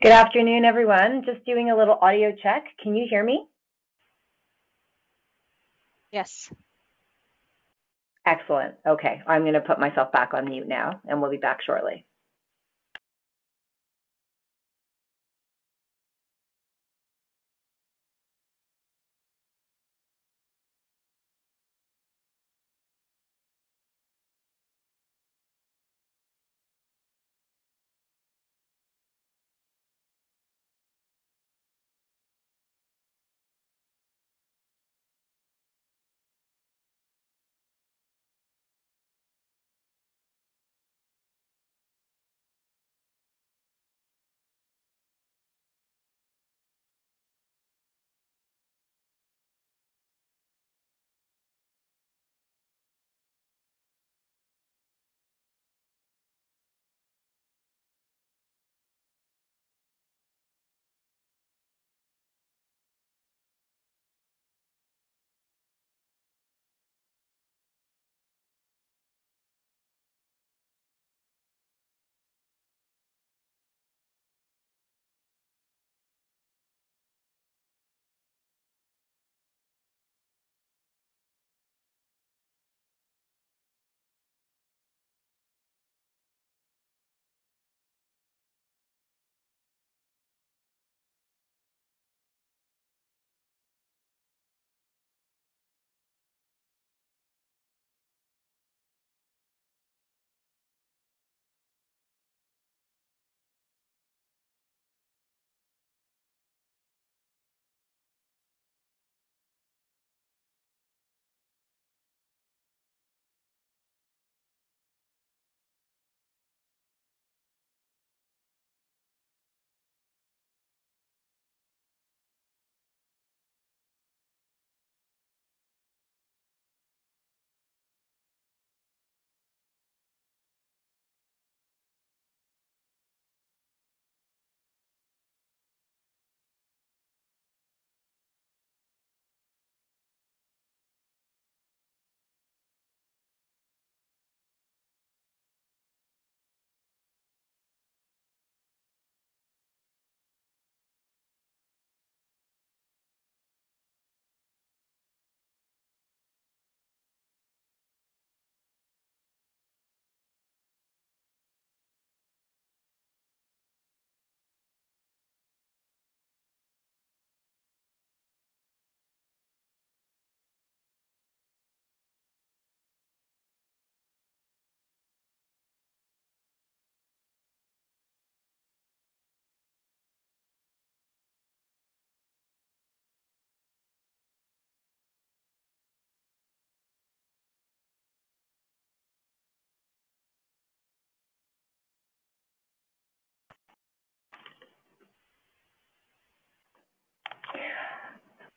Good afternoon, everyone. Just doing a little audio check. Can you hear me? Yes. Excellent. Okay, I'm going to put myself back on mute now, and we'll be back shortly.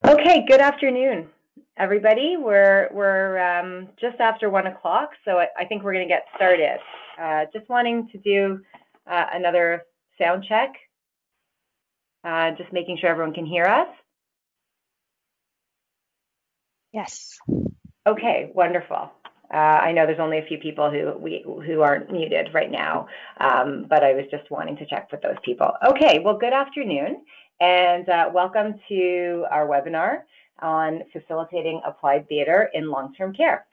Okay, good afternoon, everybody. We're just after 1 o'clock, so I think we're going to get started. Just wanting to do another sound check, just making sure everyone can hear us. Yes. Okay, wonderful. I know there's only a few people who aren't muted right now, but I was just wanting to check with those people. Okay, well, good afternoon, and welcome to our webinar on facilitating applied theater in long-term care.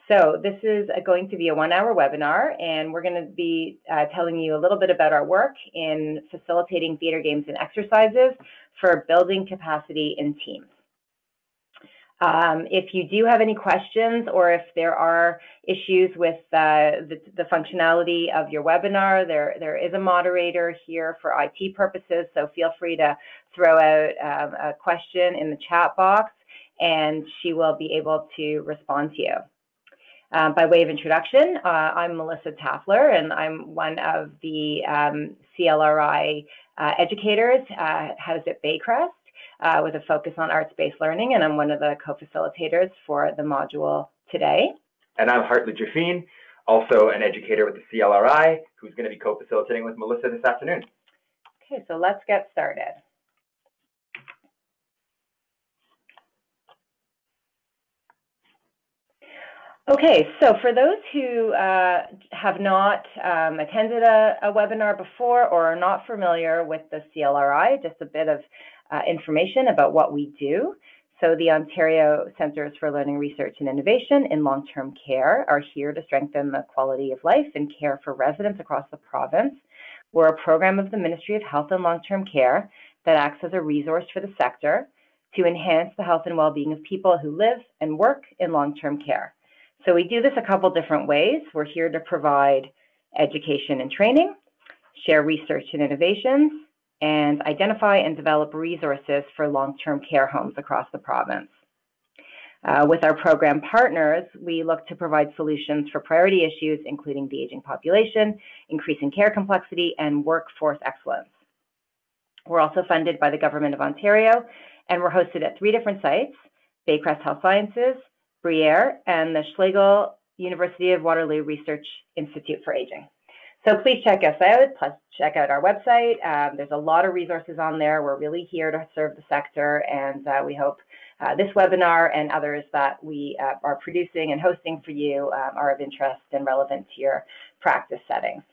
So this is going to be a 1-hour webinar, and we're going to be telling you a little bit about our work in facilitating theater games and exercises for building capacity in teams. If you do have any questions, or if there are issues with the functionality of your webinar, there is a moderator here for IT purposes, so feel free to throw out a question in the chat box, and she will be able to respond to you. By way of introduction, I'm Melissa Taffler, and I'm one of the CLRI educators housed at Baycrest with a focus on arts-based learning, and I'm one of the co-facilitators for the module today. And I'm Hartley Jaffine, also an educator with the CLRI, who's going to be co-facilitating with Melissa this afternoon. Okay, so let's get started. Okay, so for those who have not attended a webinar before or are not familiar with the CLRI, just a bit of information about what we do. So the Ontario Centres for Learning, Research and Innovation in Long-Term Care are here to strengthen the quality of life and care for residents across the province. We're a program of the Ministry of Health and Long-Term Care that acts as a resource for the sector to enhance the health and well-being of people who live and work in long-term care. So we do this a couple different ways. We're here to provide education and training, share research and innovations, and identify and develop resources for long-term care homes across the province. With our program partners, we look to provide solutions for priority issues, including the aging population, increasing care complexity, and workforce excellence. We're also funded by the Government of Ontario, and we're hosted at 3 different sites: Baycrest Health Sciences, Briere, and the Schlegel University of Waterloo Research Institute for Aging. So please check us out, plus check out our website. There's a lot of resources on there. We're really here to serve the sector, and we hope this webinar and others that we are producing and hosting for you are of interest and relevant to your practice settings.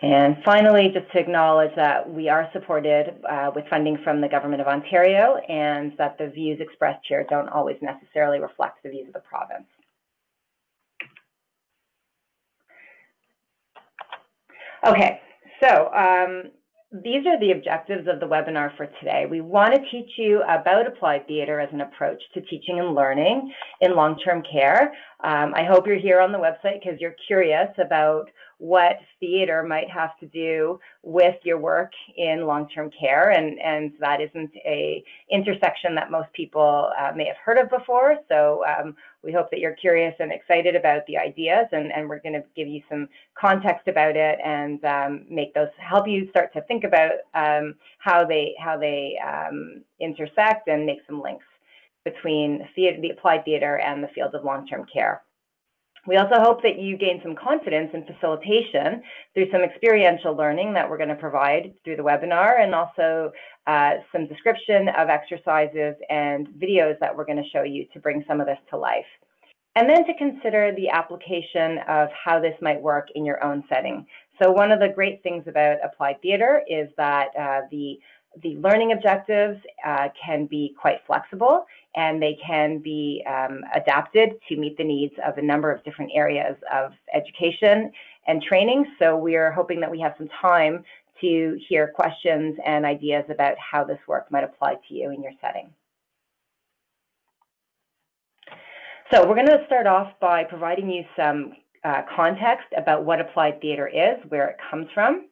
And finally, just to acknowledge that we are supported with funding from the Government of Ontario, and that the views expressed here don't always necessarily reflect the views of the province. Okay, so these are the objectives of the webinar for today. We want to teach you about applied theatre as an approach to teaching and learning in long-term care. I hope you're here on the website because you're curious about what theatre might have to do with your work in long-term care, and that isn't a intersection that most people may have heard of before. So we hope that you're curious and excited about the ideas, and we're going to give you some context about it and help you start to think about how they intersect and make some links between the applied theatre and the field of long-term care. We also hope that you gain some confidence in facilitation through some experiential learning that we're going to provide through the webinar, and also some description of exercises and videos that we're going to show you to bring some of this to life. And then to consider the application of how this might work in your own setting. So one of the great things about applied theatre is that the learning objectives can be quite flexible, and they can be adapted to meet the needs of a number of different areas of education and training. So we are hoping that we have some time to hear questions and ideas about how this work might apply to you in your setting. So we're going to start off by providing you some context about what applied theatre is, where it comes from.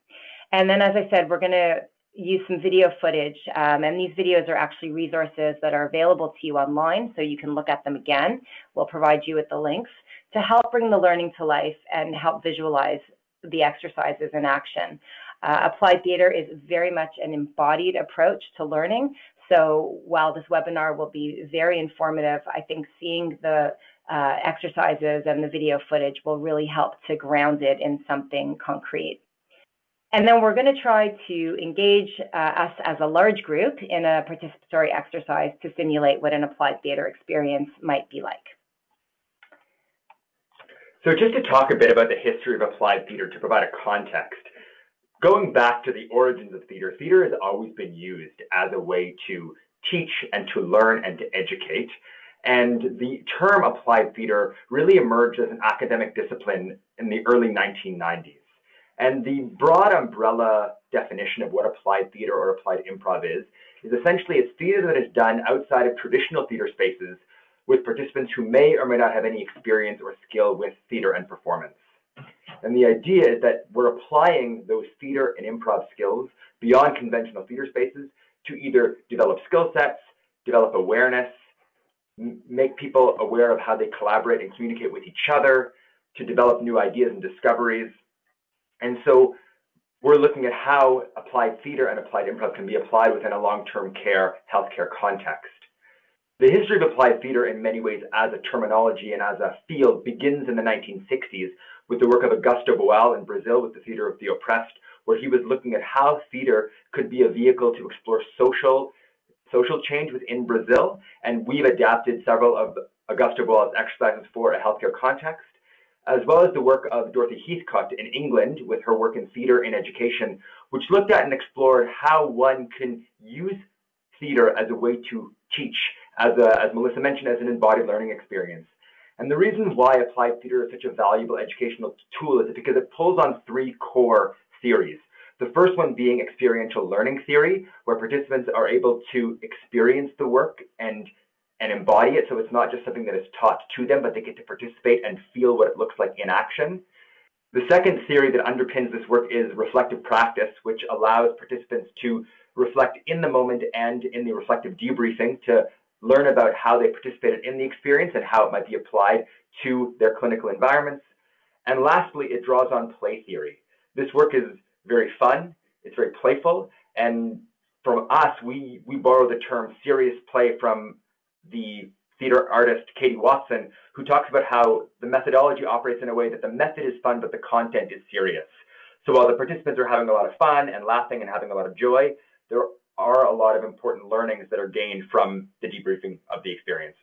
And then, as I said, we're going to use some video footage, and these videos are actually resources that are available to you online, so you can look at them again. We'll provide you with the links to help bring the learning to life and help visualize the exercises in action. Applied theatre is very much an embodied approach to learning, so while this webinar will be very informative, I think seeing the exercises and the video footage will really help to ground it in something concrete. And then we're going to try to engage us as a large group in a participatory exercise to simulate what an applied theatre experience might be like. So just to talk a bit about the history of applied theatre to provide a context, going back to the origins of theatre, theatre has always been used as a way to teach and to learn and to educate. And the term applied theatre really emerged as an academic discipline in the early 1990s. And the broad umbrella definition of what applied theatre or applied improv is essentially it's theatre that is done outside of traditional theatre spaces with participants who may or may not have any experience or skill with theatre and performance. And the idea is that we're applying those theatre and improv skills beyond conventional theatre spaces to either develop skill sets, develop awareness, make people aware of how they collaborate and communicate with each other, to develop new ideas and discoveries. And so we're looking at how applied theater and applied improv can be applied within a long-term care healthcare context. The history of applied theater in many ways as a terminology and as a field begins in the 1960s with the work of Augusto Boal in Brazil with the Theater of the Oppressed, where he was looking at how theater could be a vehicle to explore social change within Brazil. And we've adapted several of Augusto Boal's exercises for a healthcare context, as well as the work of Dorothy Heathcote in England with her work in theater in education, which looked at and explored how one can use theater as a way to teach, as Melissa mentioned, as an embodied learning experience. And the reason why applied theater is such a valuable educational tool is because it pulls on three core theories. The first one being experiential learning theory, where participants are able to experience the work and embody it, so it's not just something that is taught to them, but they get to participate and feel what it looks like in action. The second theory that underpins this work is reflective practice, which allows participants to reflect in the moment and in the reflective debriefing to learn about how they participated in the experience and how it might be applied to their clinical environments. And lastly, it draws on play theory. This work is very fun, it's very playful, and from us, we borrow the term serious play from the theater artist Katie Watson, who talks about how the methodology operates in a way that the method is fun, but the content is serious. So while the participants are having a lot of fun and laughing and having a lot of joy, there are a lot of important learnings that are gained from the debriefing of the experience.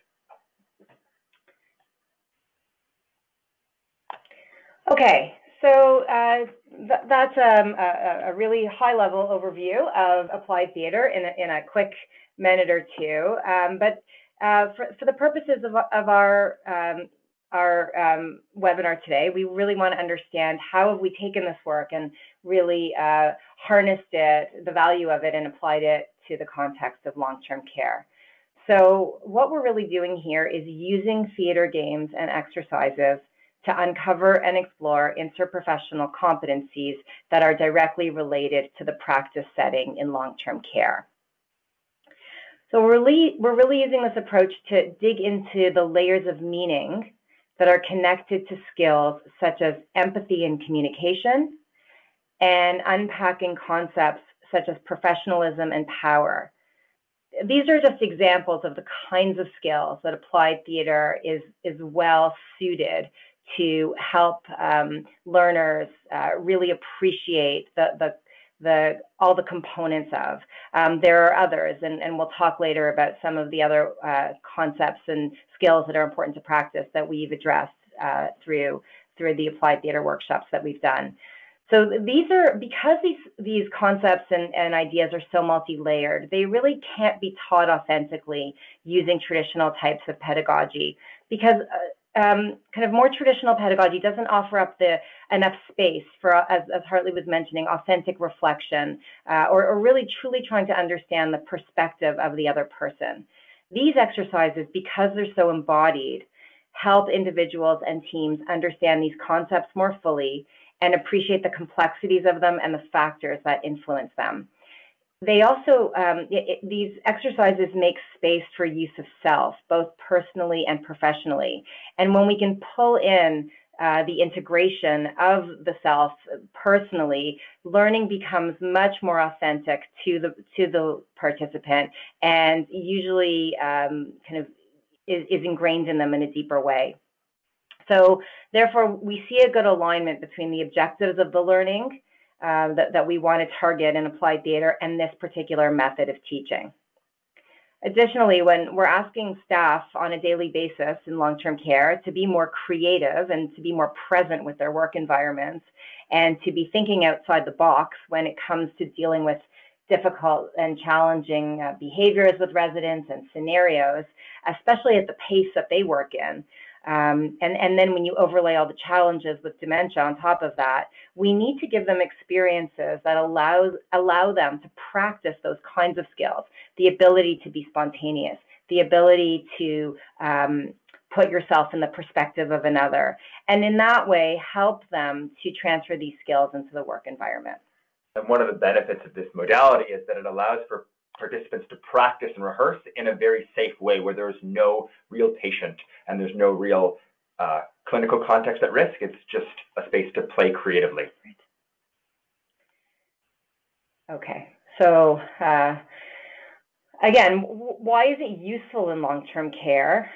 Okay, so that's a really high-level overview of applied theater in a quick minute or two. But for the purposes of our webinar today, we really want to understand how have we taken this work and really harnessed it, the value of it, and applied it to the context of long-term care. So what we're really doing here is using theater games and exercises to uncover and explore interprofessional competencies that are directly related to the practice setting in long-term care. So we're really using this approach to dig into the layers of meaning that are connected to skills such as empathy and communication, and unpacking concepts such as professionalism and power. These are just examples of the kinds of skills that applied theater is well suited to help learners really appreciate all the components of. There are others, and we'll talk later about some of the other concepts and skills that are important to practice that we've addressed through the applied theater workshops that we've done. So because these concepts and ideas are so multi-layered, they really can't be taught authentically using traditional types of pedagogy, because kind of more traditional pedagogy doesn't offer up enough space for, as Hartley was mentioning, authentic reflection or really truly trying to understand the perspective of the other person. These exercises, because they're so embodied, help individuals and teams understand these concepts more fully and appreciate the complexities of them and the factors that influence them. They also, these exercises make space for use of self, both personally and professionally. And when we can pull in the integration of the self personally, learning becomes much more authentic to the participant, and usually kind of is ingrained in them in a deeper way. So therefore, we see a good alignment between the objectives of the learning that we want to target in applied theater and this particular method of teaching. Additionally, when we're asking staff on a daily basis in long-term care to be more creative and to be more present with their work environments and to be thinking outside the box when it comes to dealing with difficult and challenging behaviors with residents and scenarios, especially at the pace that they work in, and then when you overlay all the challenges with dementia on top of that, we need to give them experiences that allow them to practice those kinds of skills, the ability to be spontaneous, the ability to put yourself in the perspective of another, and in that way help them to transfer these skills into the work environment. And one of the benefits of this modality is that it allows for participants to practice and rehearse in a very safe way where there's no real patient and there's no real clinical context at risk. It's just a space to play creatively. Okay, so again, why is it useful in long-term care?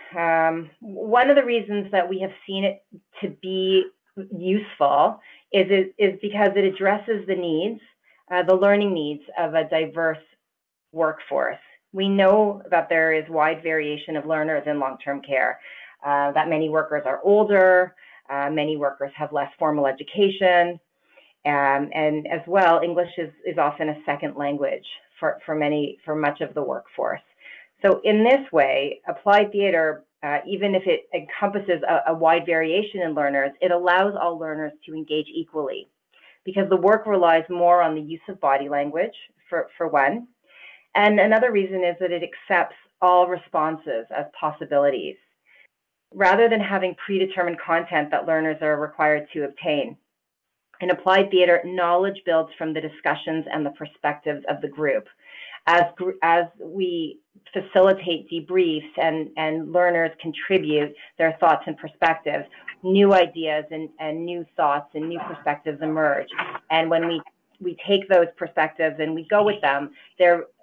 One of the reasons that we have seen it to be useful is because it addresses the needs, the learning needs of a diverse workforce. We know that there is wide variation of learners in long-term care, that many workers are older, many workers have less formal education, and as well, English is often a second language for much of the workforce. So in this way, applied theater, even if it encompasses a wide variation in learners, it allows all learners to engage equally, because the work relies more on the use of body language, for one. And another reason is that it accepts all responses as possibilities, rather than having predetermined content that learners are required to obtain. In applied theater, knowledge builds from the discussions and the perspectives of the group. As we facilitate debriefs and learners contribute their thoughts and perspectives, new ideas and new thoughts and new perspectives emerge. And when we take those perspectives and we go with them,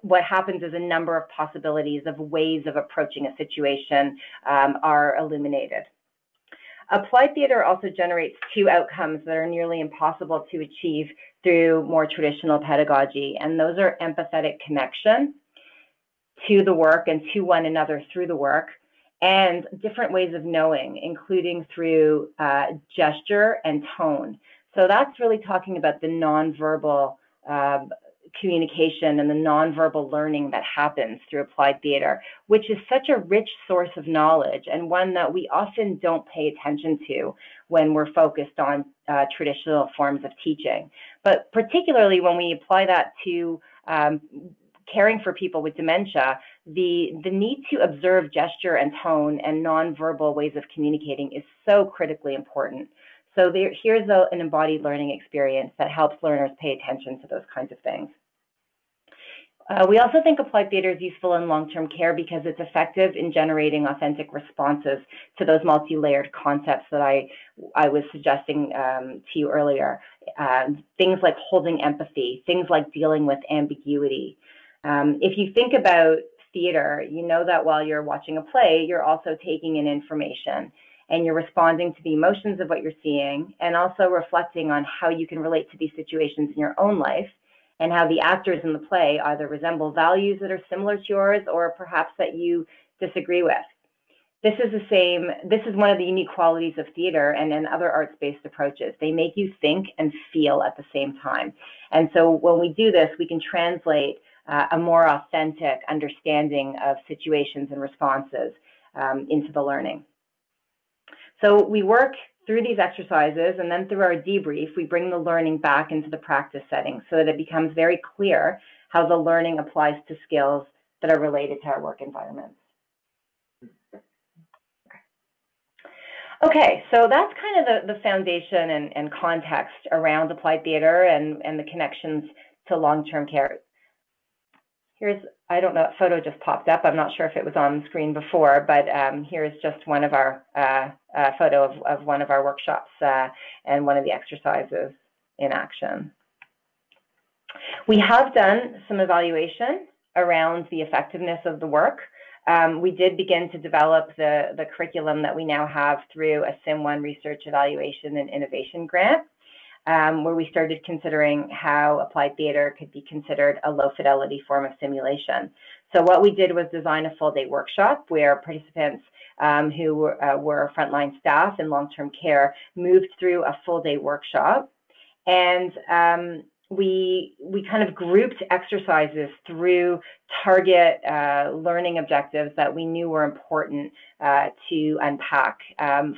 what happens is a number of possibilities of ways of approaching a situation are illuminated. Applied theater also generates two outcomes that are nearly impossible to achieve through more traditional pedagogy, and those are empathetic connection to the work and to one another through the work, and different ways of knowing, including through gesture and tone. So that's really talking about the nonverbal communication and the nonverbal learning that happens through applied theater, which is such a rich source of knowledge and one that we often don't pay attention to when we're focused on traditional forms of teaching. But particularly when we apply that to caring for people with dementia, the need to observe gesture and tone and nonverbal ways of communicating is so critically important. So here's an embodied learning experience that helps learners pay attention to those kinds of things. We also think applied theater is useful in long-term care because it's effective in generating authentic responses to those multi-layered concepts that I was suggesting to you earlier. Things like holding empathy, things like dealing with ambiguity. If you think about theater, you know that while you're watching a play, you're also taking in information and you're responding to the emotions of what you're seeing and also reflecting on how you can relate to these situations in your own life and how the actors in the play either resemble values that are similar to yours or perhaps that you disagree with. This is one of the unique qualities of theater and other arts-based approaches. They make you think and feel at the same time. And so when we do this, we can translate a more authentic understanding of situations and responses into the learning. So we work through these exercises, and then through our debrief, we bring the learning back into the practice setting so that it becomes very clear how the learning applies to skills that are related to our work environments. Okay, so that's kind of the foundation and context around applied theater and the connections to long-term care. I don't know, a photo just popped up. I'm not sure if it was on the screen before, but here's just one of our photo of one of our workshops and one of the exercises in action. We have done some evaluation around the effectiveness of the work. We did begin to develop the curriculum that we now have through a SIM1 Research Evaluation and Innovation Grant, where we started considering how applied theater could be considered a low fidelity form of simulation. So what we did was design a full day workshop where participants who were frontline staff in long-term care moved through a full day workshop. And we kind of grouped exercises through target learning objectives that we knew were important to unpack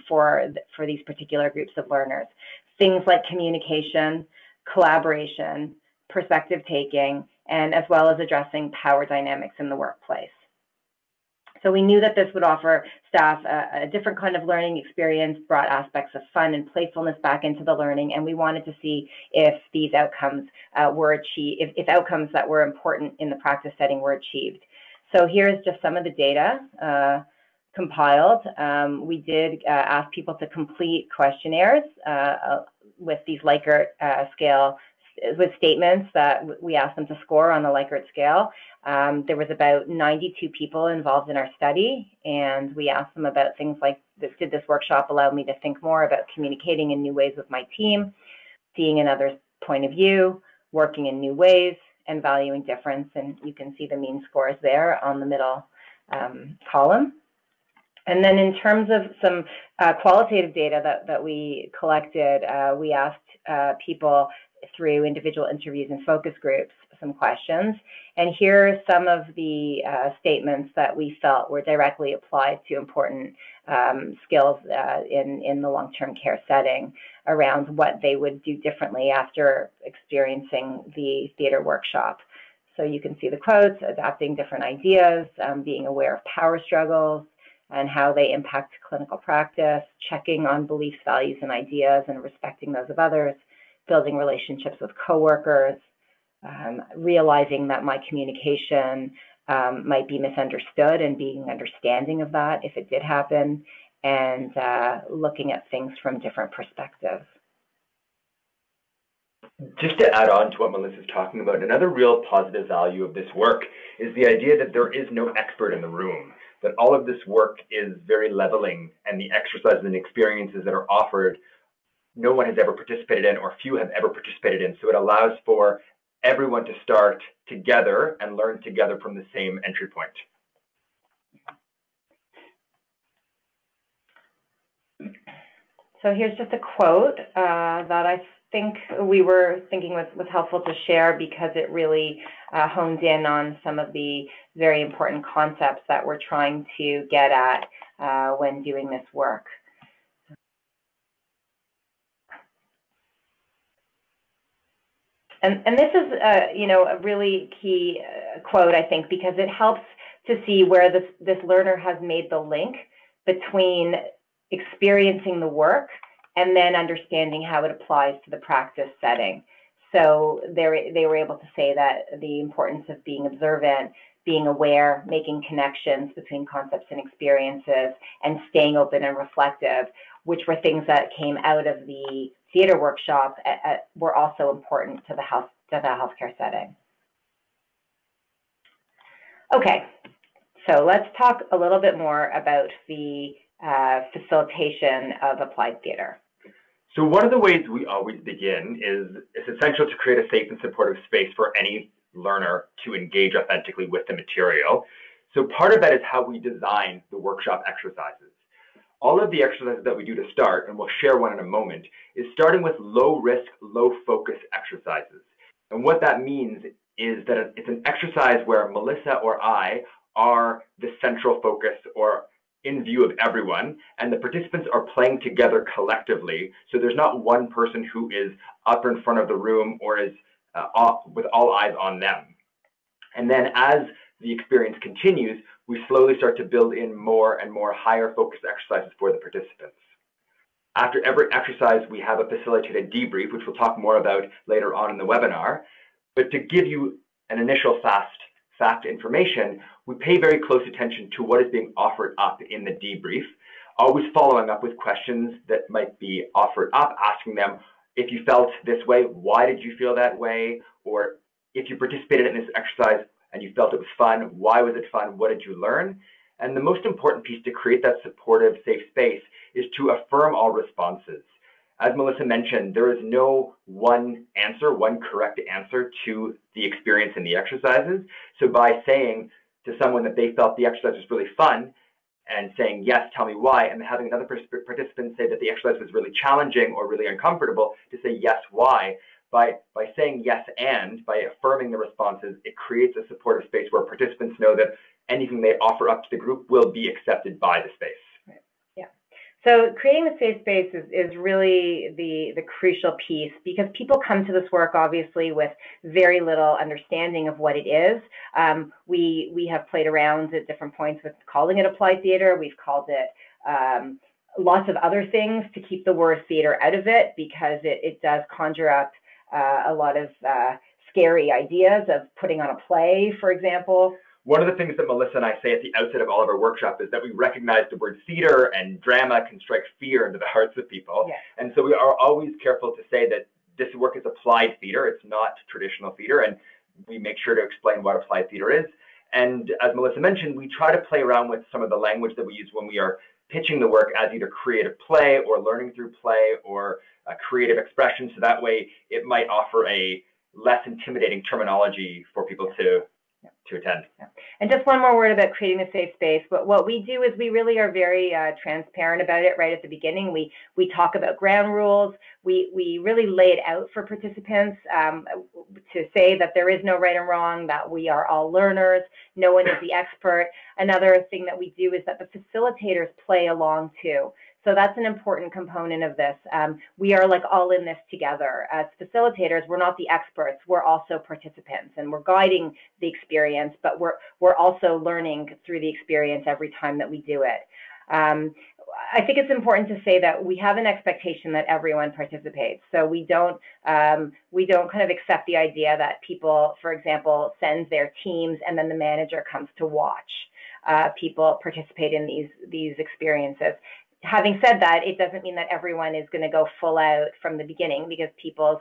for these particular groups of learners. Things like communication, collaboration, perspective taking, and as well as addressing power dynamics in the workplace. So we knew that this would offer staff a different kind of learning experience, brought aspects of fun and playfulness back into the learning, and we wanted to see if these outcomes were achieved, if outcomes that were important in the practice setting were achieved. So here's just some of the data compiled. We did ask people to complete questionnaires with these Likert scale, with statements that we asked them to score on the Likert scale. There was about 92 people involved in our study, and we asked them about things like, did this workshop allow me to think more about communicating in new ways with my team, seeing another's point of view, working in new ways, and valuing difference. And you can see the mean scores there on the middle column. And then in terms of some qualitative data that we collected, we asked people through individual interviews and focus groups some questions. And here are some of the statements that we felt were directly applied to important skills in the long-term care setting around what they would do differently after experiencing the theater workshop. So you can see the quotes: adapting different ideas, being aware of power struggles and how they impact clinical practice, checking on beliefs, values, and ideas, and respecting those of others, building relationships with coworkers, realizing that my communication might be misunderstood and being understanding of that if it did happen, and looking at things from different perspectives. Just to add on to what Melissa's talking about, another real positive value of this work is the idea that there is no expert in the room, that all of this work is very leveling, and the exercises and experiences that are offered, no one has ever participated in, or few have ever participated in. So it allows for everyone to start together and learn together from the same entry point. So here's just a quote that I think we were thinking was helpful to share, because it really honed in on some of the very important concepts that we're trying to get at when doing this work. And this is, a really key quote, I think, because it helps to see where this learner has made the link between experiencing the work and then understanding how it applies to the practice setting. So they were able to say that the importance of being observant, being aware, making connections between concepts and experiences, and staying open and reflective, which were things that came out of the theater workshop, were also important to the healthcare setting. Okay, so let's talk a little bit more about the facilitation of applied theater. So one of the ways we always begin is it's essential to create a safe and supportive space for any learner to engage authentically with the material. So part of that is how we design the workshop exercises. All of the exercises that we do to start, and we'll share one in a moment, is starting with low risk, low focus exercises. And what that means is that it's an exercise where Melissa or I are the central focus, or in view of everyone, and the participants are playing together collectively. So there's not one person who is up in front of the room or is with all eyes on them. And then as the experience continues, we slowly start to build in more and more higher focus exercises for the participants. After every exercise, we have a facilitated debrief, which we'll talk more about later on in the webinar. But to give you an initial fact information, we pay very close attention to what is being offered up in the debrief, always following up with questions that might be offered up, asking them, if you felt this way, why did you feel that way? Or if you participated in this exercise and you felt it was fun, why was it fun? What did you learn? And the most important piece to create that supportive, safe space is to affirm all responses. As Melissa mentioned, there is no one answer, one correct answer to the experience in the exercises. So by saying to someone that they felt the exercise was really fun and saying, yes, tell me why, and having another participant say that the exercise was really challenging or really uncomfortable, to say, yes, why, by saying yes and, by affirming the responses, it creates a supportive space where participants know that anything they offer up to the group will be accepted by the space. Yeah. So creating the safe space is really the crucial piece, because people come to this work obviously with very little understanding of what it is. We have played around at different points with calling it applied theater. We've called it lots of other things to keep the word theater out of it, because it does conjure up a lot of scary ideas of putting on a play, for example. One of the things that Melissa and I say at the outset of all of our workshops is that we recognize the word theater and drama can strike fear into the hearts of people. Yeah. And so we are always careful to say that this work is applied theater. It's not traditional theater. And we make sure to explain what applied theater is. And as Melissa mentioned, we try to play around with some of the language that we use when we are pitching the work as either creative play or learning through play or creative expression. So that way it might offer a less intimidating terminology for people to attend. Yeah. And just one more word about creating a safe space. But what we do is we really are very transparent about it right at the beginning. We talk about ground rules. We really lay it out for participants to say that there is no right and wrong, that we are all learners, no one is the expert. Another thing that we do is that the facilitators play along too. So that's an important component of this. We are like all in this together. As facilitators, we're not the experts, we're also participants, and we're guiding the experience, but we're also learning through the experience every time that we do it. I think it's important to say that we have an expectation that everyone participates. So we don't kind of accept the idea that people, for example, send their teams and then the manager comes to watch people participate in these experiences. Having said that, it doesn't mean that everyone is going to go full out from the beginning, because people's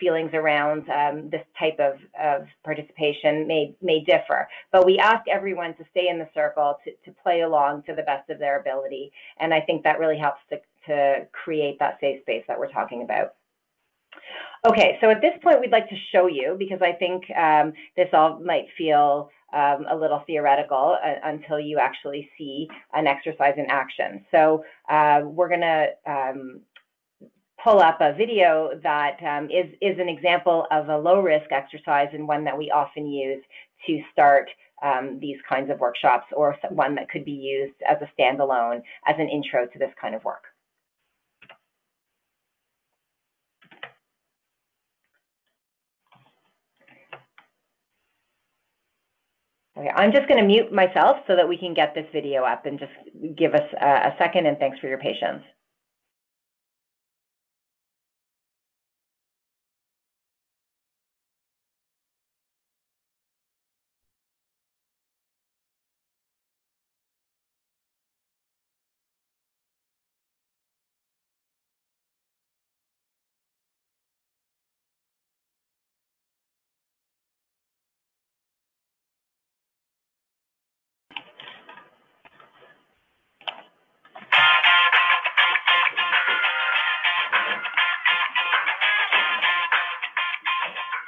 feelings around this type of participation may differ. But we ask everyone to stay in the circle, to play along to the best of their ability. And I think that really helps to create that safe space that we're talking about. Okay, so at this point, we'd like to show you, because I think this all might feel a little theoretical until you actually see an exercise in action. So we're going to pull up a video that is an example of a low-risk exercise, and one that we often use to start these kinds of workshops, or one that could be used as a standalone, as an intro to this kind of work. Okay, I'm just going to mute myself so that we can get this video up, and just give us a second, and thanks for your patience.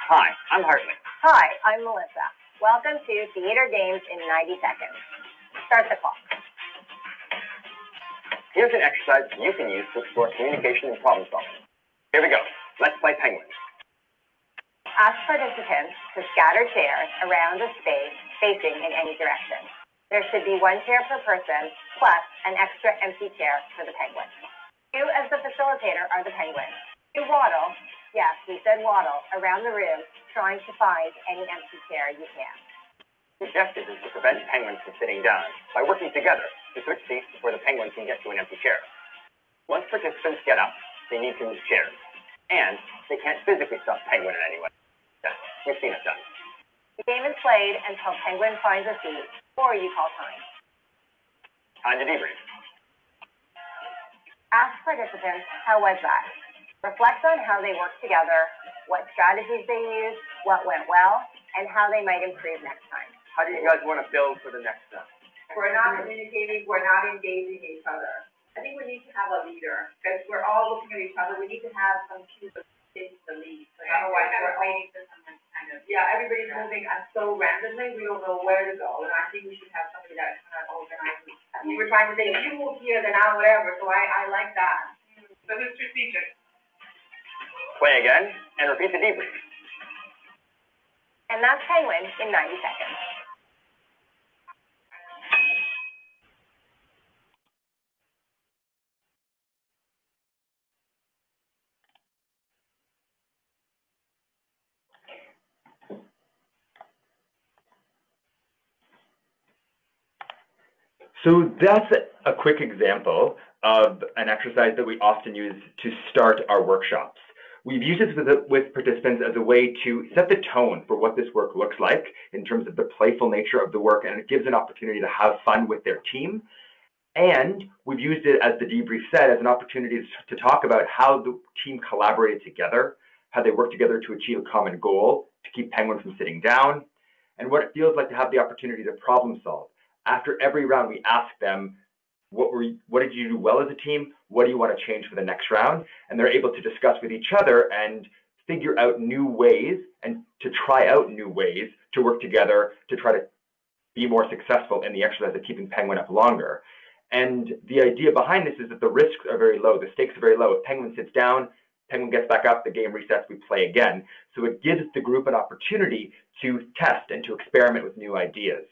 Hi, I'm Hartley. Hi, I'm Melissa. Welcome to Theater Games in 90 seconds. Start the clock. Here's an exercise you can use to explore communication and problem solving. Here we go. Let's play Penguin. Ask participants to scatter chairs around a space facing in any direction. There should be one chair per person, plus an extra empty chair for the penguin. You, as the facilitator, are the penguin. You waddle. Yes, we said waddle around the room, trying to find any empty chair you can. The objective is to prevent penguins from sitting down by working together to switch seats before the penguin can get to an empty chair. Once participants get up, they need to move chairs, and they can't physically stop penguin in any way. Yes, we've seen it done. The game is played until penguin finds a seat, or you call time. Time to debrief. Ask participants, how was that? Reflect on how they worked together, what strategies they used, what went well, and how they might improve next time. How do you guys want to build for the next time? We're not communicating, we're not engaging each other. I think we need to have a leader, because we're all looking at each other. We need to have some cues of things to lead. Otherwise, we're waiting for someone kind of. Yeah, everybody's moving so randomly, we don't know where to go. And I think we should have somebody that kind of organizes. I mean, we're trying to say, if you move here, then I'll whatever. So I like that. So who's strategic? Play again, and repeat the debrief. And that's Penguin in 90 seconds. So that's a quick example of an exercise that we often use to start our workshops. We've used this with participants as a way to set the tone for what this work looks like in terms of the playful nature of the work, and it gives an opportunity to have fun with their team. And we've used it, as the debrief said, as an opportunity to talk about how the team collaborated together, how they worked together to achieve a common goal, to keep Penguin from sitting down, and what it feels like to have the opportunity to problem solve. After every round, we ask them, what did you do well as a team? What do you want to change for the next round? And they're able to discuss with each other and figure out new ways and to try out new ways to work together to try to be more successful in the exercise of keeping Penguin up longer. And the idea behind this is that the risks are very low. The stakes are very low. If Penguin sits down, Penguin gets back up, the game resets, we play again. So it gives the group an opportunity to test and to experiment with new ideas.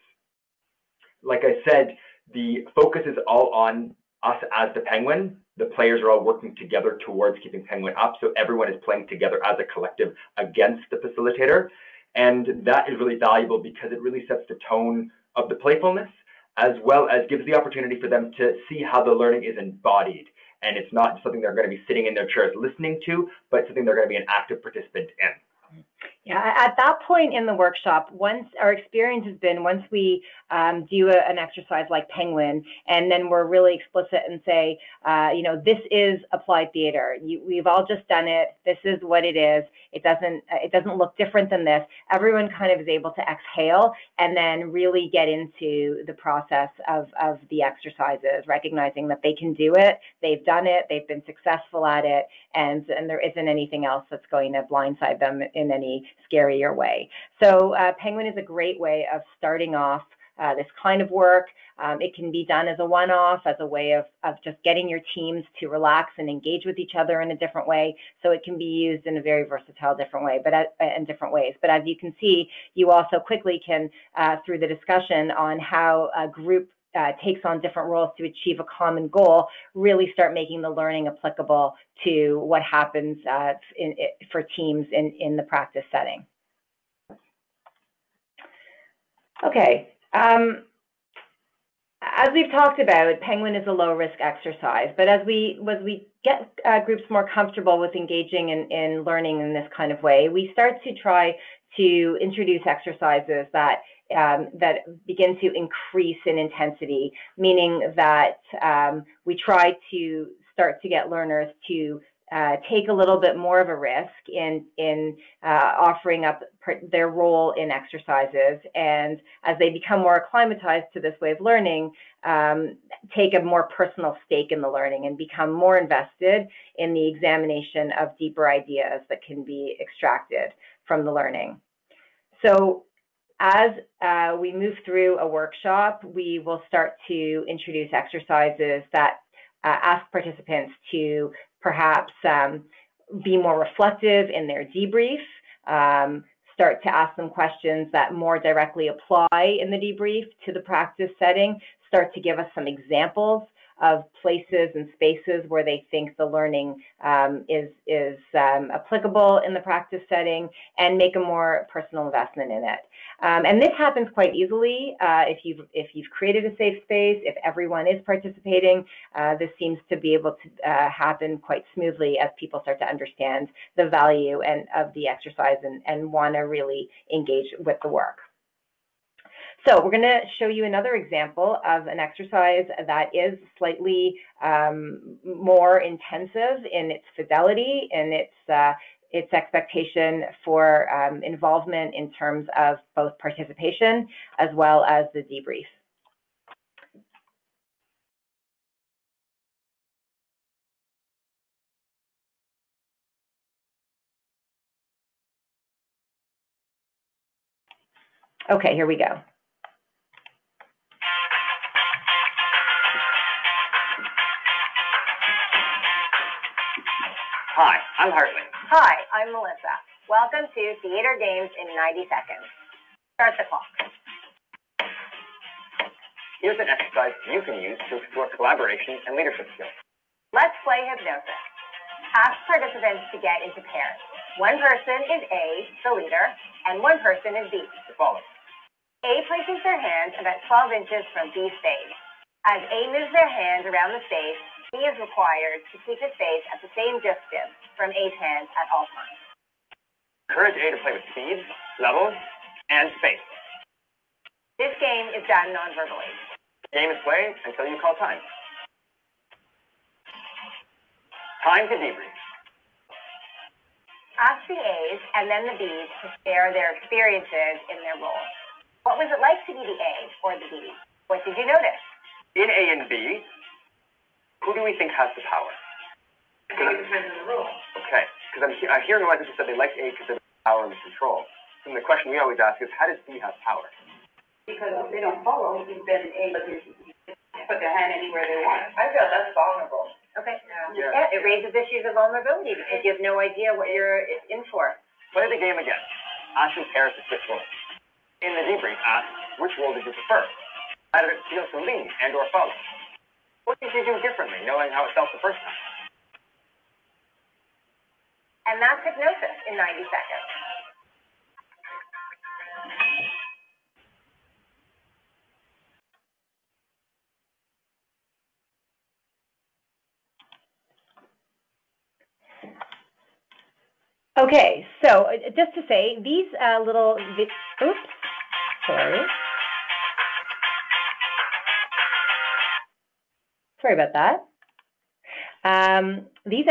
Like I said, the focus is all on us as the Penguin. The players are all working together towards keeping Penguin up, so everyone is playing together as a collective against the facilitator. And that is really valuable because it really sets the tone of the playfulness, as well as gives the opportunity for them to see how the learning is embodied. And it's not something they're going to be sitting in their chairs listening to, but something they're going to be an active participant in. Yeah, at that point in the workshop, once our experience has been, once we do an exercise like Penguin, and then we're really explicit and say, this is applied theater. We've all just done it. This is what it is. It doesn't look different than this. Everyone kind of is able to exhale and then really get into the process of the exercises, recognizing that they can do it. They've done it. They've been successful at it, and there isn't anything else that's going to blindside them in any scarier way. So Penguin is a great way of starting off this kind of work. It can be done as a one-off, as a way of just getting your teams to relax and engage with each other in a different way. So it can be used in a very versatile different way, in different ways. But as you can see, you also quickly can, through the discussion on how a group takes on different roles to achieve a common goal, really start making the learning applicable to what happens for teams in the practice setting. Okay. As we've talked about, Penguin is a low-risk exercise, but as we get groups more comfortable with engaging in learning in this kind of way, we start to try to introduce exercises that begin to increase in intensity, meaning that we try to start to get learners to take a little bit more of a risk in offering up their role in exercises, and as they become more acclimatized to this way of learning, take a more personal stake in the learning and become more invested in the examination of deeper ideas that can be extracted from the learning. So as we move through a workshop, we will start to introduce exercises that ask participants to perhaps be more reflective in their debrief, start to ask them questions that more directly apply in the debrief to the practice setting, start to give us some examples of places and spaces where they think the learning is applicable in the practice setting, and make a more personal investment in it. And this happens quite easily if you've created a safe space, if everyone is participating. This seems to be able to happen quite smoothly as people start to understand the value of the exercise and want to really engage with the work. So we're going to show you another example of an exercise that is slightly more intensive in its fidelity and its expectation for involvement in terms of both participation as well as the debrief. Okay, here we go. Hi, I'm Hartley. Hi, I'm Melissa. Welcome to Theater Games in 90 Seconds. Start the clock. Here's an exercise you can use to explore collaboration and leadership skills. Let's play hypnosis. Ask participants to get into pairs. One person is A, the leader, and one person is B, the follower. A places their hands about 12 inches from B's face. As A moves their hands around the space, B is required to keep his face at the same distance from A's hands at all times. Encourage A to play with speed, level, and space. This game is done non-verbally. The game is played until you call time. Time to debrief. Ask the A's and then the B's to share their experiences in their roles. What was it like to be the A or the B? What did you notice? In A and B, who do we think has the power? I think it depends on the rule. Okay, because I'm hearing a lot of people say they like A because of the power and the control. And the question we always ask is, how does B have power? Because if they don't follow, then A put their hand anywhere they want. I feel that's vulnerable. Okay. Yeah, it raises issues of vulnerability because you have no idea what you're in for. Play the game again. Ask your parents to switch roles. In the debrief, ask, which role did you prefer? How did it feel to lead and or follow? What did you do differently, knowing how it felt the first time? And that's hypnosis in 90 seconds. Okay, so just to say, these little, oops, sorry about that. These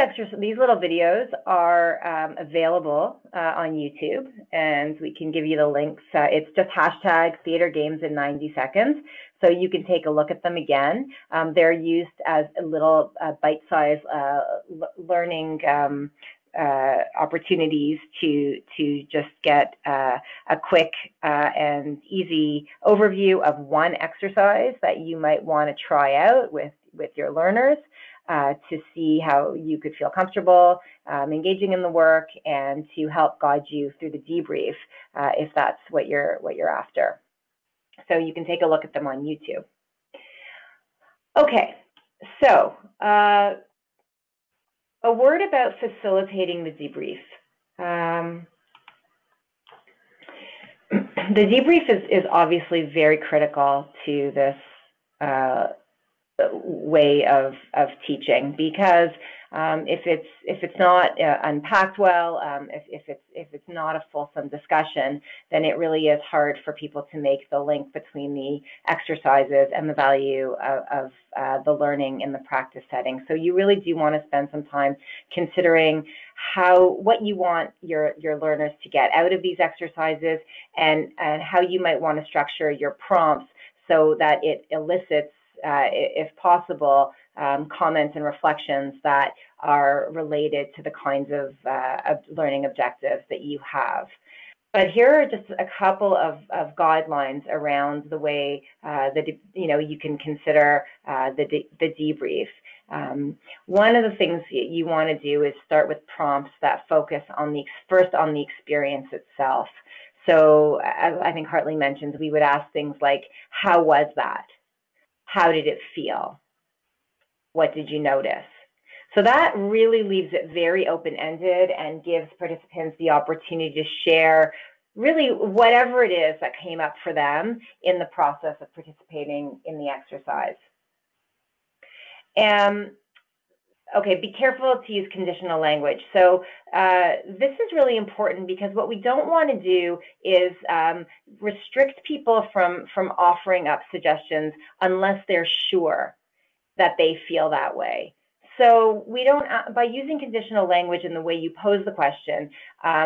little videos are available on YouTube, and we can give you the links. It's just hashtag Theater Games in 90 seconds, so you can take a look at them again. They're used as little bite-sized learning opportunities to just get a quick and easy overview of one exercise that you might want to try out with your learners to see how you could feel comfortable engaging in the work and to help guide you through the debrief if that's what you're after. So you can take a look at them on YouTube. Okay, so a word about facilitating the debrief. The debrief is obviously very critical to this way of teaching, because if it's not unpacked well, if it's not a fulsome discussion, then it really is hard for people to make the link between the exercises and the value of the learning in the practice setting. So you really do want to spend some time considering what you want your learners to get out of these exercises, and how you might want to structure your prompts so that it elicits, if possible, comments and reflections that are related to the kinds of learning objectives that you have. But here are just a couple of guidelines around the way you can consider the debrief. One of the things you want to do is start with prompts that focus first on the experience itself. So as I think Hartley mentioned, we would ask things like, how was that? How did it feel? What did you notice? So that really leaves it very open-ended and gives participants the opportunity to share really whatever it is that came up for them in the process of participating in the exercise. Okay, be careful to use conditional language. So this is really important, because what we don't want to do is restrict people from offering up suggestions unless they're sure that they feel that way. So we don't, by using conditional language in the way you pose the question,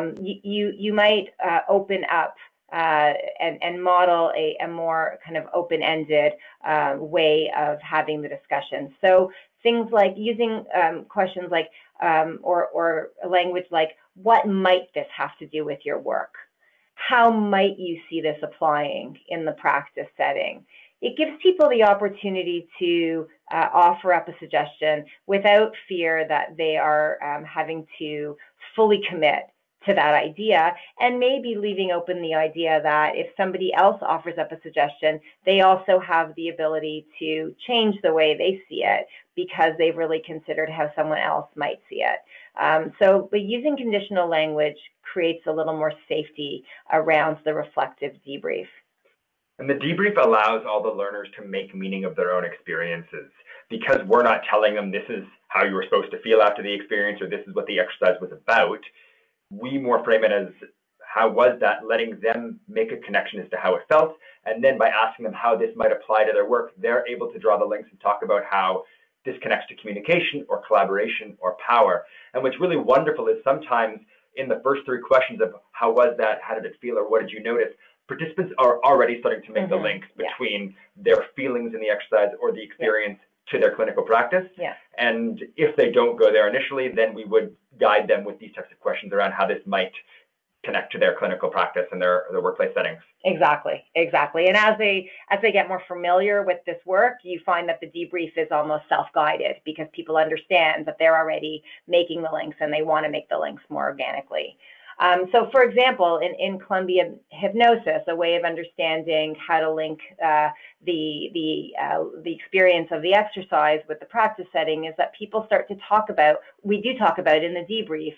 you might open up and model a more kind of open-ended way of having the discussion. So things like using questions like, or language like, what might this have to do with your work? How might you see this applying in the practice setting? It gives people the opportunity to offer up a suggestion without fear that they are having to fully commit to that idea, and maybe leaving open the idea that if somebody else offers up a suggestion, they also have the ability to change the way they see it because they've really considered how someone else might see it. But using conditional language creates a little more safety around the reflective debrief. And the debrief allows all the learners to make meaning of their own experiences. Because we're not telling them this is how you were supposed to feel after the experience or this is what the exercise was about, we more frame it as how was that, letting them make a connection as to how it felt. And then by asking them how this might apply to their work, they're able to draw the links and talk about how this connects to communication or collaboration or power. And what's really wonderful is sometimes in the first 3 questions of how was that, how did it feel, or what did you notice, participants are already starting to make the links between their feelings in the exercise or the experience to their clinical practice. And if they don't go there initially, then we would guide them with these types of questions around how this might connect to their clinical practice and their workplace settings. Exactly. And as they get more familiar with this work, you find that the debrief is almost self-guided because people understand that they're already making the links and they want to make the links more organically. So, for example, in Columbia Hypnosis, a way of understanding how to link the experience of the exercise with the practice setting is that people start to talk about, we do talk about in the debrief,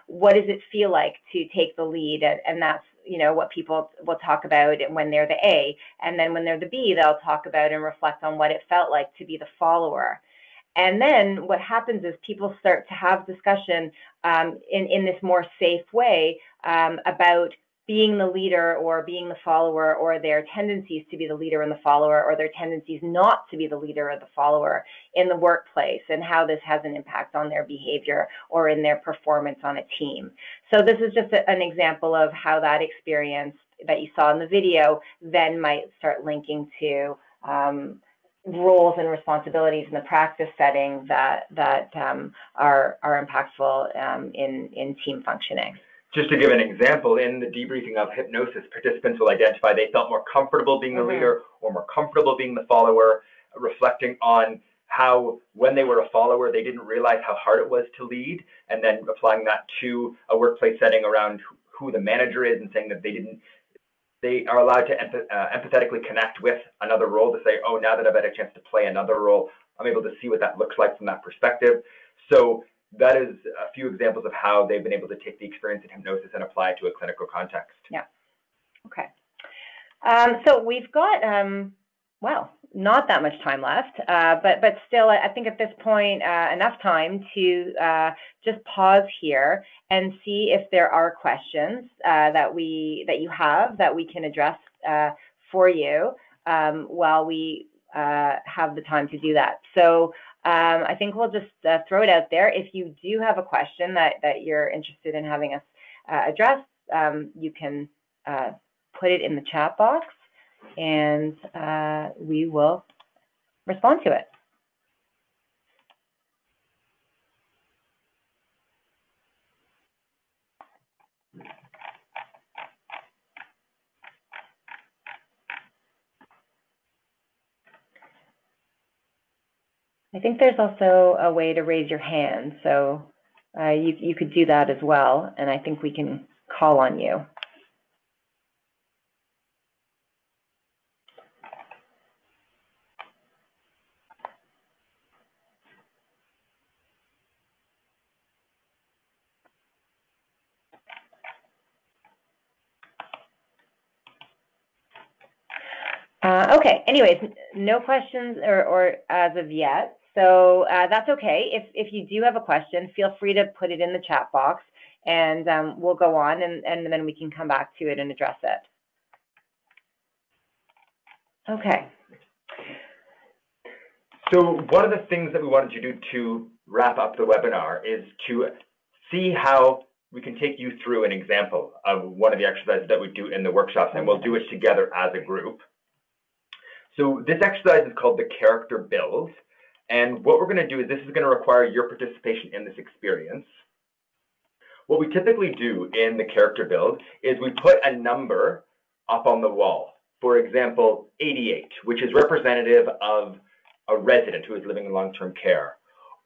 what does it feel like to take the lead, and that's what people will talk about when they're the A, and then when they're the B, they'll talk about and reflect on what it felt like to be the follower. And then what happens is people start to have discussion in this more safe way about being the leader or being the follower, or their tendencies to be the leader and the follower, or their tendencies not to be the leader or the follower in the workplace, and how this has an impact on their behavior or in their performance on a team. So this is just an example of how that experience that you saw in the video then might start linking to roles and responsibilities in the practice setting that are impactful in team functioning. Just to give an example, in the debriefing of hypnosis, participants will identify they felt more comfortable being the leader or more comfortable being the follower, reflecting on how when they were a follower, they didn't realize how hard it was to lead, and then applying that to a workplace setting around who the manager is and saying that they are allowed to empathetically connect with another role, to say, oh, now that I've had a chance to play another role, I'm able to see what that looks like from that perspective. So that is a few examples of how they've been able to take the experience in hypnosis and apply it to a clinical context. Yeah. Okay. So we've got, well, not that much time left, but still, I think at this point, enough time to just pause here and see if there are questions that you have that we can address for you while we have the time to do that. So I think we'll just throw it out there. If you do have a question that you're interested in having us address, you can put it in the chat box, and we will respond to it. I think there's also a way to raise your hand, so you could do that as well, and I think we can call on you. Okay, anyways, no questions or as of yet, so that's okay. If you do have a question, feel free to put it in the chat box, and we'll go on, and then we can come back to it and address it. Okay. So one of the things that we wanted to do to wrap up the webinar is to see how we can take you through an example of one of the exercises that we do in the workshops, and we'll do it together as a group. So this exercise is called the character build, and what we're going to do is this is going to require your participation in this experience. What we typically do in the character build is we put a number up on the wall. For example, 88, which is representative of a resident who is living in long-term care.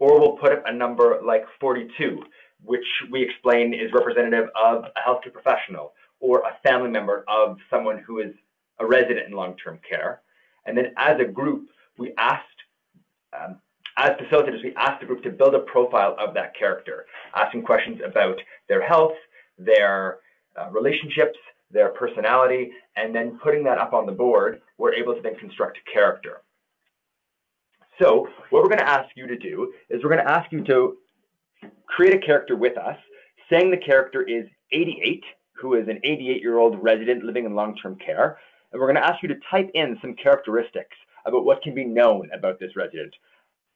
Or we'll put up a number like 42, which we explain is representative of a healthcare professional or a family member of someone who is a resident in long-term care. And then as a group, we asked, as facilitators, we asked the group to build a profile of that character, asking questions about their health, their relationships, their personality, and then putting that up on the board, we're able to then construct a character. So what we're going to ask you to do is we're going to ask you to create a character with us, saying the character is 88, who is an 88-year-old resident living in long-term care. And we're going to ask you to type in some characteristics about what can be known about this resident,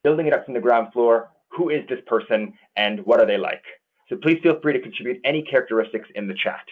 building it up from the ground floor. Who is this person and what are they like? So please feel free to contribute any characteristics in the chat.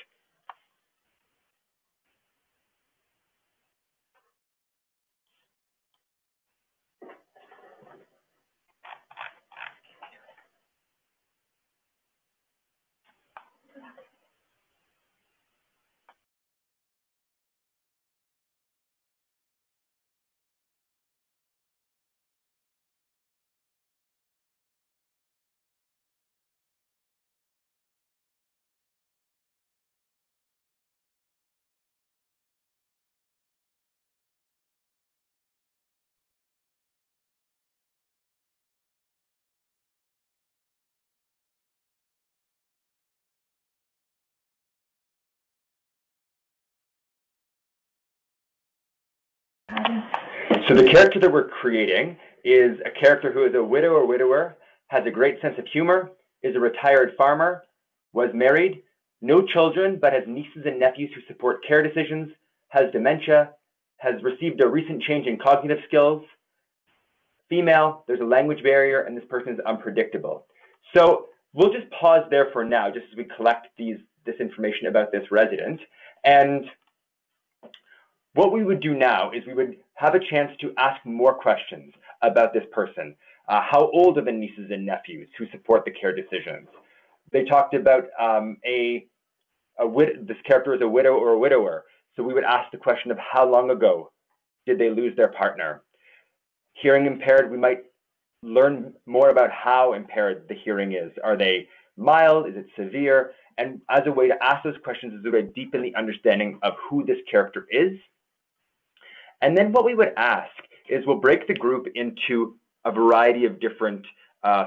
So the character that we're creating is a character who is a widow or widower, has a great sense of humor, is a retired farmer, was married, no children, but has nieces and nephews who support care decisions, has dementia, has received a recent change in cognitive skills, female, there's a language barrier, and this person is unpredictable. So we'll just pause there for now, just as we collect this information about this resident. And what we would do now is we would have a chance to ask more questions about this person. How old are the nieces and nephews who support the care decisions? They talked about this character is a widow or a widower. So we would ask the question of how long ago did they lose their partner? Hearing impaired, we might learn more about how impaired the hearing is. Are they mild? Is it severe? And as a way to ask those questions is a way to deepen the understanding of who this character is. And then what we would ask is we'll break the group into a variety of different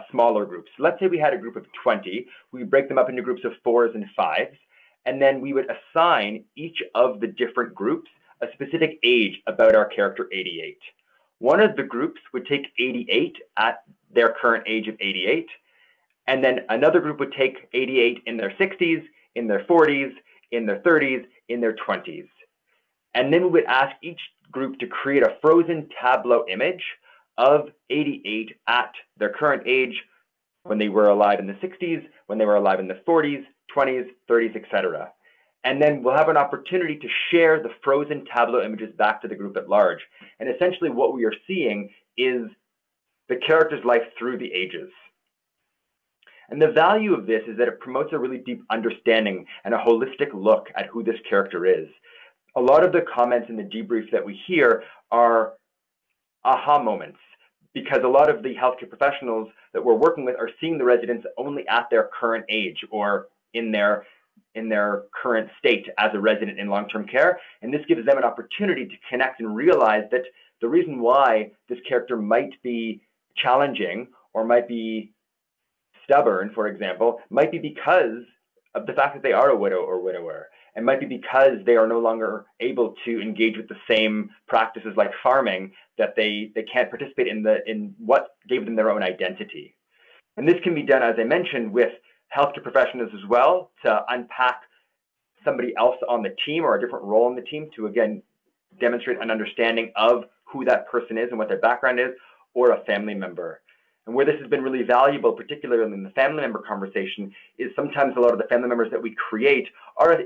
smaller groups. So let's say we had a group of 20. We break them up into groups of 4s and 5s. And then we would assign each of the different groups a specific age about our character 88. One of the groups would take 88 at their current age of 88. And then another group would take 88 in their 60s, in their 40s, in their 30s, in their 20s. And then we would ask each group to create a frozen tableau image of 88 at their current age, when they were alive in the 60s, when they were alive in the 40s, 20s, 30s, etc. And then we'll have an opportunity to share the frozen tableau images back to the group at large. And essentially what we are seeing is the character's life through the ages. And the value of this is that it promotes a really deep understanding and a holistic look at who this character is. A lot of the comments in the debrief that we hear are aha moments, because a lot of the healthcare professionals that we're working with are seeing the residents only at their current age or in their current state as a resident in long-term care. And this gives them an opportunity to connect and realize that the reason why this character might be challenging or might be stubborn, for example, might be because of the fact that they are a widow or widower. It might be because they are no longer able to engage with the same practices like farming, that they can't participate in what gave them their own identity. And this can be done, as I mentioned, with healthcare professionals as well, to unpack somebody else on the team or a different role in the team to, again, demonstrate an understanding of who that person is and what their background is, or a family member. And where this has been really valuable, particularly in the family member conversation, is sometimes a lot of the family members that we create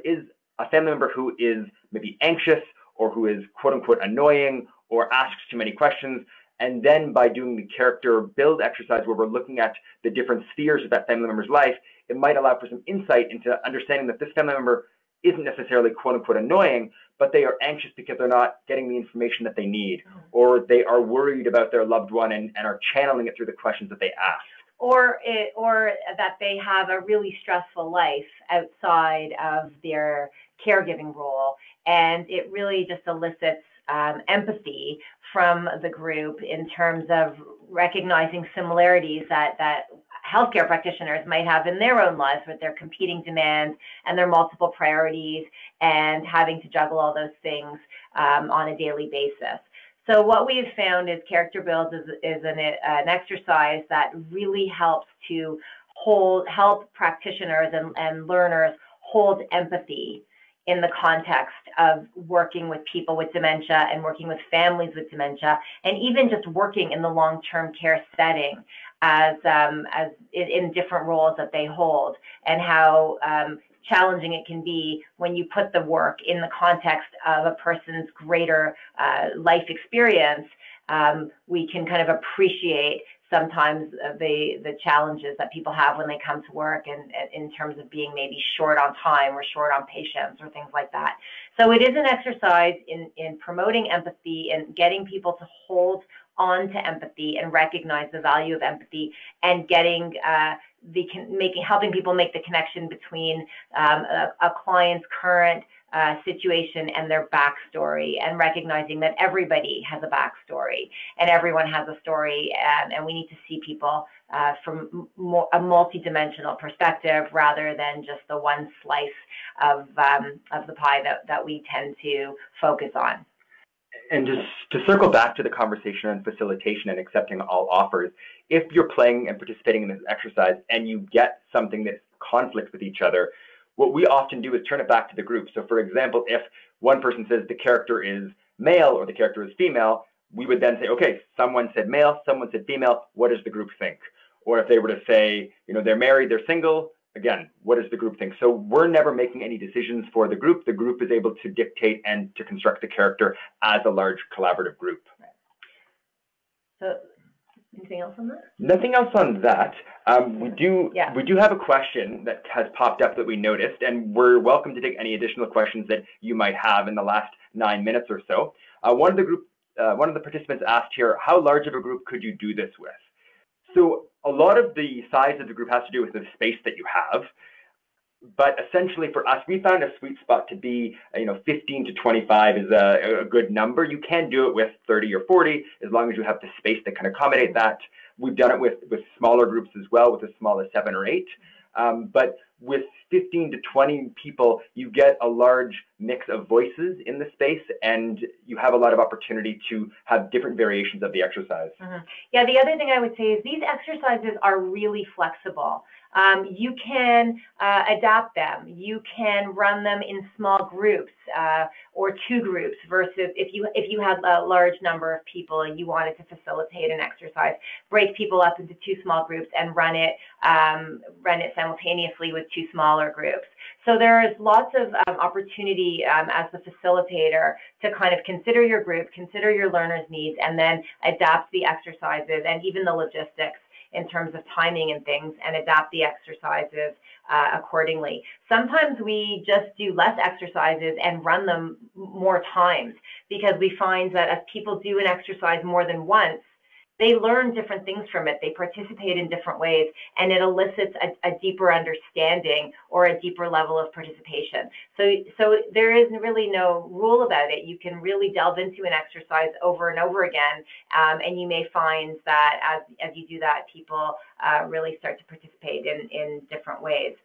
is a family member who is maybe anxious or who is quote unquote annoying or asks too many questions. And then by doing the character build exercise where we're looking at the different spheres of that family member's life, it might allow for some insight into understanding that this family member isn't necessarily quote unquote annoying, but they are anxious because they're not getting the information that they need, or they are worried about their loved one and are channeling it through the questions that they ask. Or that they have a really stressful life outside of their caregiving role, and it really just elicits empathy from the group in terms of recognizing similarities that healthcare practitioners might have in their own lives with their competing demands and their multiple priorities and having to juggle all those things on a daily basis. So what we've found is Character Builds is an exercise that really helps to help practitioners and learners hold empathy in the context of working with people with dementia and working with families with dementia, and even just working in the long-term care setting as in different roles that they hold, and how challenging it can be when you put the work in the context of a person's greater life experience. We can kind of appreciate sometimes the challenges that people have when they come to work, and in terms of being maybe short on time or short on patience or things like that. So it is an exercise in promoting empathy and getting people to hold on to empathy and recognize the value of empathy, and getting helping people make the connection between a client's current situation and their backstory, and recognizing that everybody has a backstory and everyone has a story, and we need to see people from a multidimensional perspective rather than just the one slice of the pie that we tend to focus on. And just to circle back to the conversation on facilitation and accepting all offers, if you're playing and participating in this exercise and you get something that conflicts with each other, what we often do is turn it back to the group. So for example, if one person says the character is male or the character is female, we would then say, okay, someone said male, someone said female, what does the group think? Or if they were to say, they're married, they're single, again, what does the group think? So we're never making any decisions for the group. The group is able to dictate and to construct the character as a large collaborative group. So anything else on that? Nothing else on that. We do have a question that has popped up that we noticed, and we're welcome to take any additional questions that you might have in the last 9 minutes or so. One of the participants asked here, how large of a group could you do this with? So a lot of the size of the group has to do with the space that you have, but essentially for us, we found a sweet spot to be, 15 to 25 is a good number. You can do it with 30 or 40 as long as you have the space that can accommodate that. We've done it with smaller groups as well, with as small as 7 or 8. But with 15 to 20 people, you get a large mix of voices in the space, and you have a lot of opportunity to have different variations of the exercise. Mm-hmm. Yeah, the other thing I would say is these exercises are really flexible. You can adapt them. You can run them in small groups or 2 groups, versus if you had a large number of people and you wanted to facilitate an exercise, break people up into 2 small groups and run it simultaneously with 2 smaller groups. So there is lots of opportunity as the facilitator to kind of consider your group, consider your learners' needs, and then adapt the exercises and even the logistics in terms of timing and things, and adapt the exercises accordingly. Sometimes we just do less exercises and run them more times, because we find that as people do an exercise more than once, they learn different things from it. They participate in different ways, and it elicits a deeper understanding or a deeper level of participation. So there is really no rule about it. You can really delve into an exercise over and over again, and you may find that as you do that, people really start to participate in different ways.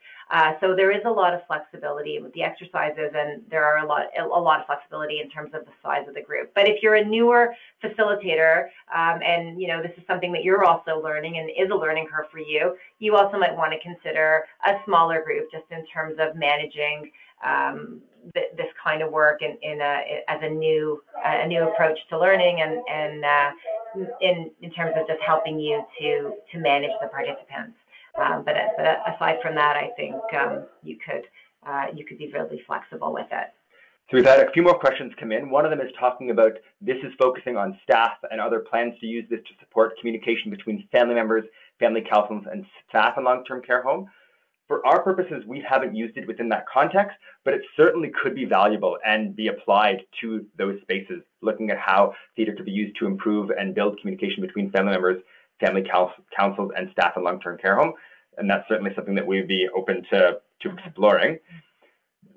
So there is a lot of flexibility with the exercises, and there are a lot of flexibility in terms of the size of the group. But if you're a newer facilitator, and this is something that you're also learning and is a learning curve for you, you also might want to consider a smaller group, just in terms of managing this kind of work as a new approach to learning, and in terms of just helping you to manage the participants. But aside from that, I think you could be really flexible with it. So we've had a few more questions come in. One of them is talking about this is focusing on staff and other plans to use this to support communication between family members, family counselors, and staff in long-term care home. For our purposes, we haven't used it within that context, but it certainly could be valuable and be applied to those spaces, looking at how theatre could be used to improve and build communication between family members, family counsels, and staff in long-term care home. And that's certainly something that we'd be open to exploring.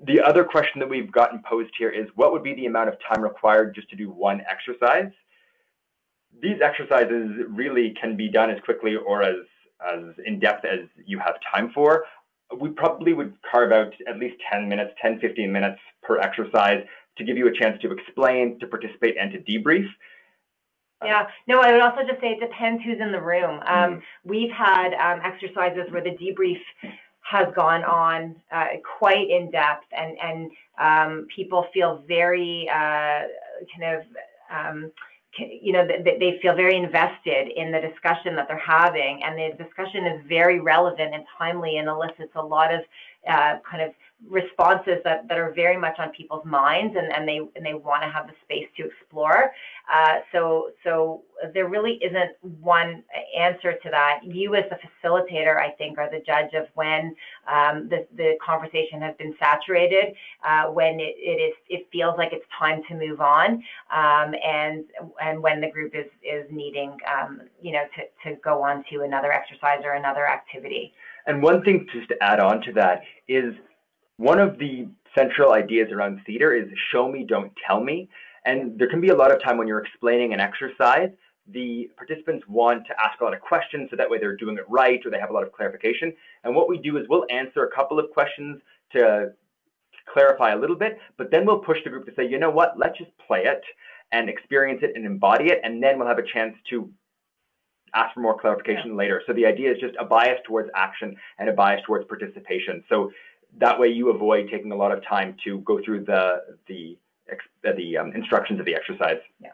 The other question that we've gotten posed here is, what would be the amount of time required just to do one exercise? These exercises really can be done as quickly or as in-depth as you have time for, we probably would carve out at least 10 minutes, 10, 15 minutes per exercise to give you a chance to explain, to participate, and to debrief. Yeah, no, I would also just say it depends who's in the room. We've had exercises where the debrief has gone on quite in depth, and people feel very they feel very invested in the discussion that they're having, and the discussion is very relevant and timely and elicits a lot of kind of responses that are very much on people's minds, and they want to have the space to explore. So there really isn't one answer to that. You as the facilitator, I think, are the judge of when the conversation has been saturated, when it feels like it's time to move on, and when the group is needing to go on to another exercise or another activity. And one thing just to add on to that is, one of the central ideas around theater is show me, don't tell me. And there can be a lot of time when you're explaining an exercise, the participants want to ask a lot of questions so that way they're doing it right or they have a lot of clarification. And what we do is we'll answer a couple of questions to clarify a little bit, but then we'll push the group to say, you know what, let's just play it and experience it and embody it, and then we'll have a chance to ask for more clarification later. So the idea is just a bias towards action and a bias towards participation. So that way you avoid taking a lot of time to go through the instructions of the exercise. Yeah.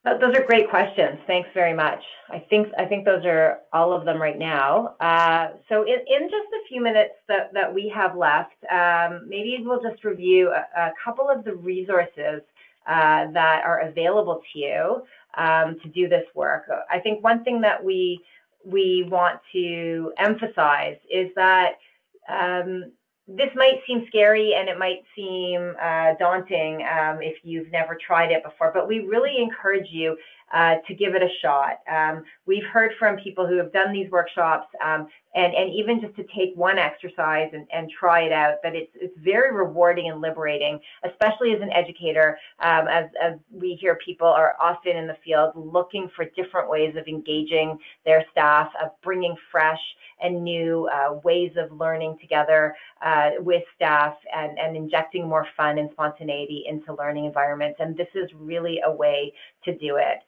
Those are great questions. Thanks very much. I think those are all of them right now. So in just a few minutes that we have left, maybe we'll just review a couple of the resources that are available to you to do this work. I think one thing that we want to emphasize is that this might seem scary and it might seem daunting if you've never tried it before, but we really encourage you to give it a shot. We've heard from people who have done these workshops and even just to take one exercise and try it out, that it's very rewarding and liberating, especially as an educator, as we hear people are often in the field looking for different ways of engaging their staff, of bringing fresh and new ways of learning together with staff, and injecting more fun and spontaneity into learning environments. And this is really a way to do it.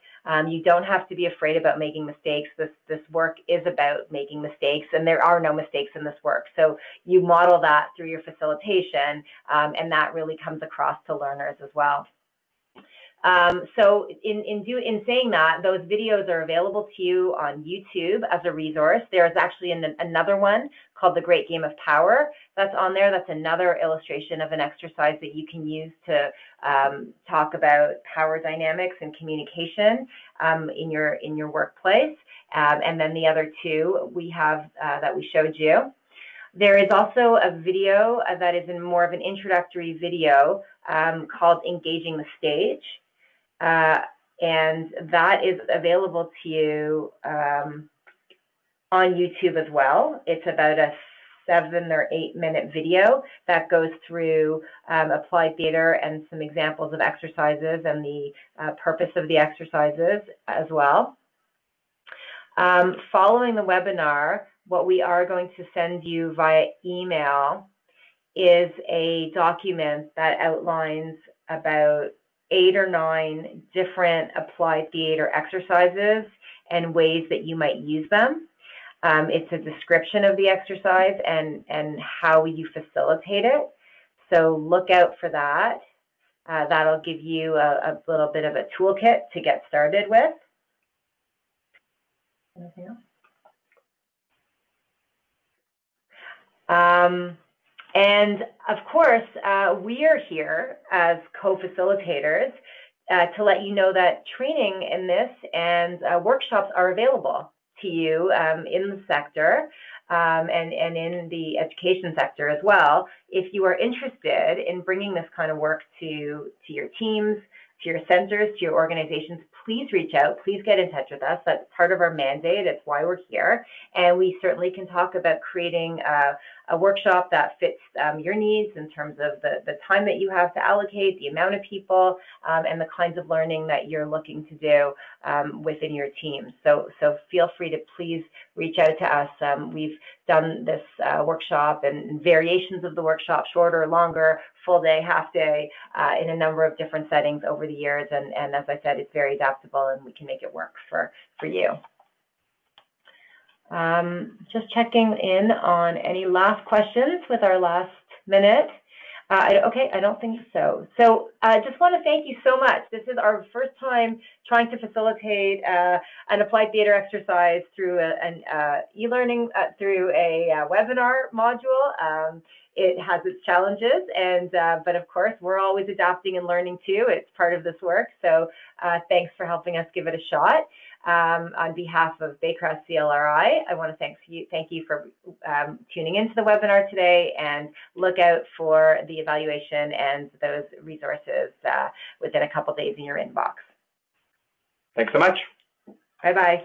You don't have to be afraid about making mistakes. This work is about making mistakes, and there are no mistakes in this work. So you model that through your facilitation, and that really comes across to learners as well. So in saying that, those videos are available to you on YouTube as a resource. There's actually another one called The Great Game of Power that's on there. That's another illustration of an exercise that you can use to talk about power dynamics and communication in your workplace. And then the other two we have that we showed you. There is also a video that is in more of an introductory video called Engaging the Stage. And that is available to you on YouTube as well. It's about a 7 or 8 minute video that goes through applied theater and some examples of exercises and the purpose of the exercises as well. Following the webinar, what we are going to send you via email is a document that outlines about 8 or 9 different applied theater exercises and ways that you might use them. It's a description of the exercise and how you facilitate it. So look out for that. That'll give you a little bit of a toolkit to get started with. Anything else? And of course, we are here as co-facilitators to let you know that training in this and workshops are available to you in the sector and in the education sector as well. If you are interested in bringing this kind of work to your teams, to your centers, to your organizations, please reach out. Please get in touch with us. That's part of our mandate. It's why we're here. And we certainly can talk about creating a workshop that fits your needs in terms of the time that you have to allocate, the amount of people, and the kinds of learning that you're looking to do within your team. So feel free to please reach out to us. We've done this workshop and variations of the workshop, shorter, longer, full day, half day, in a number of different settings over the years. And as I said, it's very adaptable and we can make it work for you. Just checking in on any last questions with our last minute. Okay, I don't think so. So I just want to thank you so much. This is our first time trying to facilitate an applied theatre exercise through an e-learning, through a webinar module. It has its challenges, but of course, we're always adapting and learning too. It's part of this work. So thanks for helping us give it a shot. On behalf of Baycrest CLRI, I want to thank you for tuning into the webinar today, and look out for the evaluation and those resources within a couple days in your inbox. Thanks so much. Bye-bye.